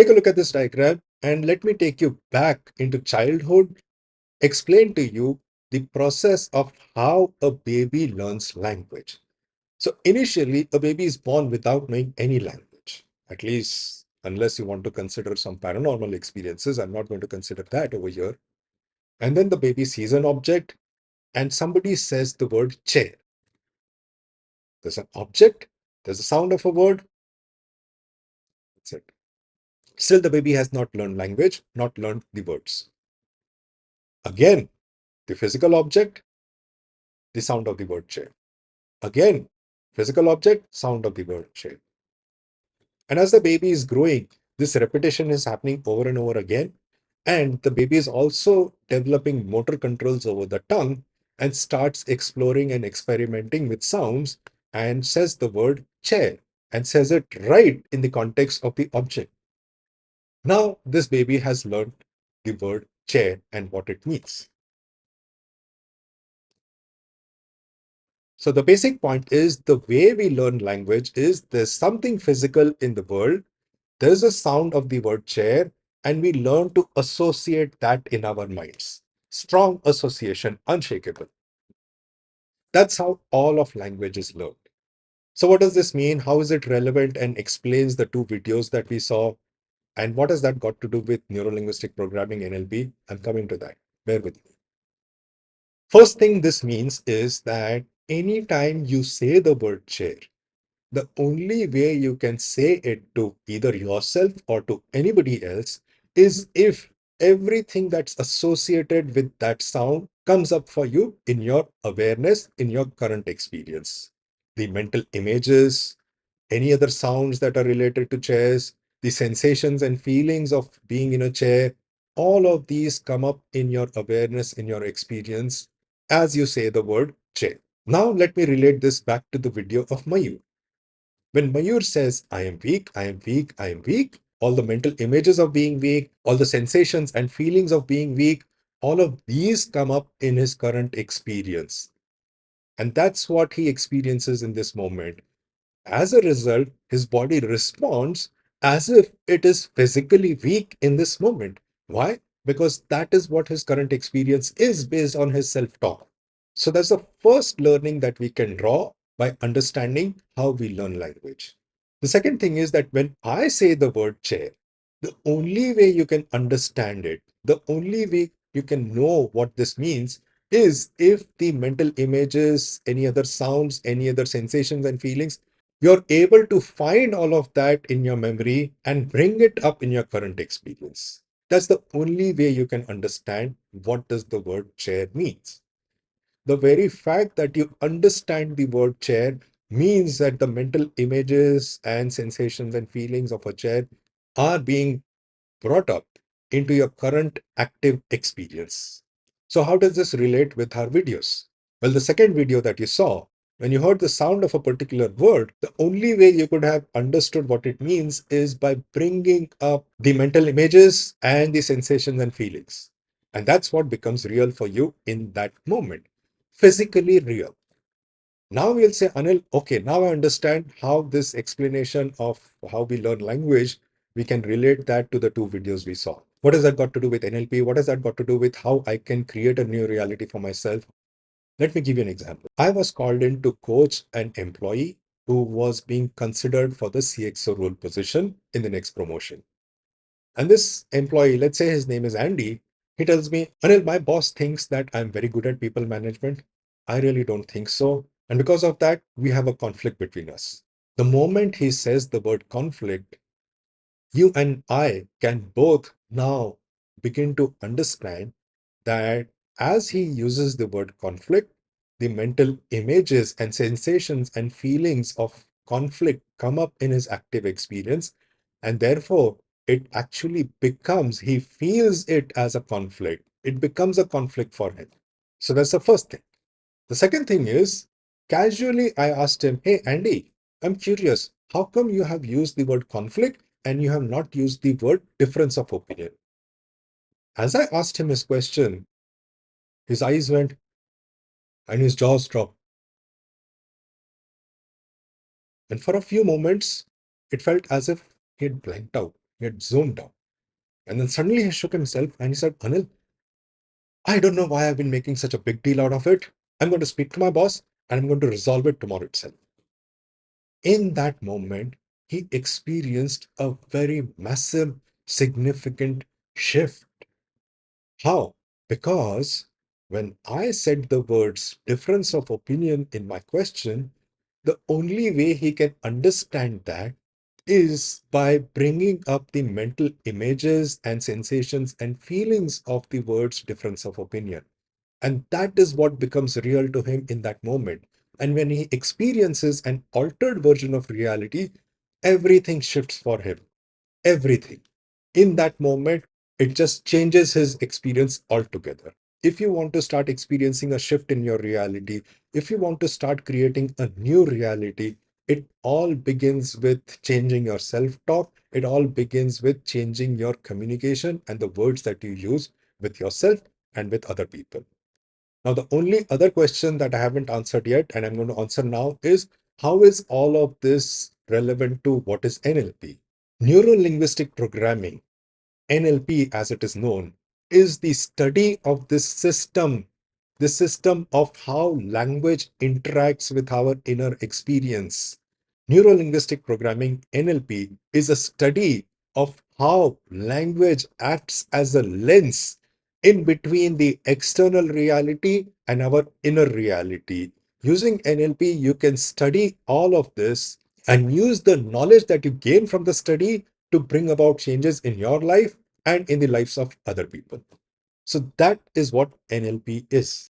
Take a look at this diagram and let me take you back into childhood, explain to you the process of how a baby learns language. So initially, a baby is born without knowing any language, at least unless you want to consider some paranormal experiences. I'm not going to consider that over here. And then the baby sees an object and somebody says the word chair. There's an object, there's a sound of a word, that's it. Still, the baby has not learned language, not learned the words. Again, the physical object, the sound of the word chair. Again, physical object, sound of the word chair. And as the baby is growing, this repetition is happening over and over again. And the baby is also developing motor controls over the tongue and starts exploring and experimenting with sounds and says the word chair and says it right in the context of the object. Now, this baby has learned the word chair and what it means. So the basic point is the way we learn language is there's something physical in the world. There's a sound of the word chair, and we learn to associate that in our minds. Strong association, unshakable. That's how all of language is learned. So what does this mean? How is it relevant and explains the two videos that we saw? And what has that got to do with neuro-linguistic programming, NLP? I'm coming to that. Bear with me. First thing this means is that anytime you say the word chair, the only way you can say it to either yourself or to anybody else is if everything that's associated with that sound comes up for you in your awareness, in your current experience. The mental images, any other sounds that are related to chairs, the sensations and feelings of being in a chair, all of these come up in your awareness, in your experience as you say the word chair. Now, let me relate this back to the video of Mayur. When Mayur says, I am weak, I am weak, I am weak, all the mental images of being weak, all the sensations and feelings of being weak, all of these come up in his current experience. And that's what he experiences in this moment. As a result, his body responds as if it is physically weak in this moment. Why? Because that is what his current experience is based on his self-talk. So that's the first learning that we can draw by understanding how we learn language. The second thing is that when I say the word chair, the only way you can understand it, the only way you can know what this means is if the mental images, any other sounds, any other sensations and feelings, you're able to find all of that in your memory and bring it up in your current experience. That's the only way you can understand what does the word chair means. The very fact that you understand the word chair means that the mental images and sensations and feelings of a chair are being brought up into your current active experience. So how does this relate with our videos? Well, the second video that you saw, when you heard the sound of a particular word, the only way you could have understood what it means is by bringing up the mental images and the sensations and feelings. And that's what becomes real for you in that moment. Physically real. Now we'll say, Anil, okay, now I understand how this explanation of how we learn language, we can relate that to the two videos we saw. What has that got to do with NLP? What has that got to do with how I can create a new reality for myself? Let me give you an example. I was called in to coach an employee who was being considered for the CXO role position in the next promotion. And this employee, let's say his name is Andy, he tells me, Anil, my boss thinks that I'm very good at people management. I really don't think so. And because of that, we have a conflict between us. The moment he says the word conflict, you and I can both now begin to understand that as he uses the word conflict, the mental images and sensations and feelings of conflict come up in his active experience. And therefore, it actually becomes, he feels it as a conflict. It becomes a conflict for him. So that's the first thing. The second thing is, casually I asked him, hey, Andy, I'm curious, how come you have used the word conflict and you have not used the word difference of opinion? As I asked him his question, his eyes went and his jaws dropped. And for a few moments, it felt as if he had blanked out. He had zoomed out. And then suddenly he shook himself and he said, Anil, I don't know why I've been making such a big deal out of it. I'm going to speak to my boss and I'm going to resolve it tomorrow itself. In that moment, he experienced a very massive, significant shift. How? Because when I said the words difference of opinion in my question, the only way he can understand that is by bringing up the mental images and sensations and feelings of the words difference of opinion. And that is what becomes real to him in that moment. And when he experiences an altered version of reality, everything shifts for him. Everything. In that moment, it just changes his experience altogether. If you want to start experiencing a shift in your reality, if you want to start creating a new reality, it all begins with changing your self talk. It all begins with changing your communication and the words that you use with yourself and with other people. Now, the only other question that I haven't answered yet, and I'm going to answer now, is how is all of this relevant to what is NLP? Neuro-linguistic programming, NLP as it is known, is the study of this system of how language interacts with our inner experience. Neuro-linguistic programming, NLP, is a study of how language acts as a lens in between the external reality and our inner reality. Using NLP, you can study all of this and use the knowledge that you gain from the study to bring about changes in your life and in the lives of other people. So that is what NLP is.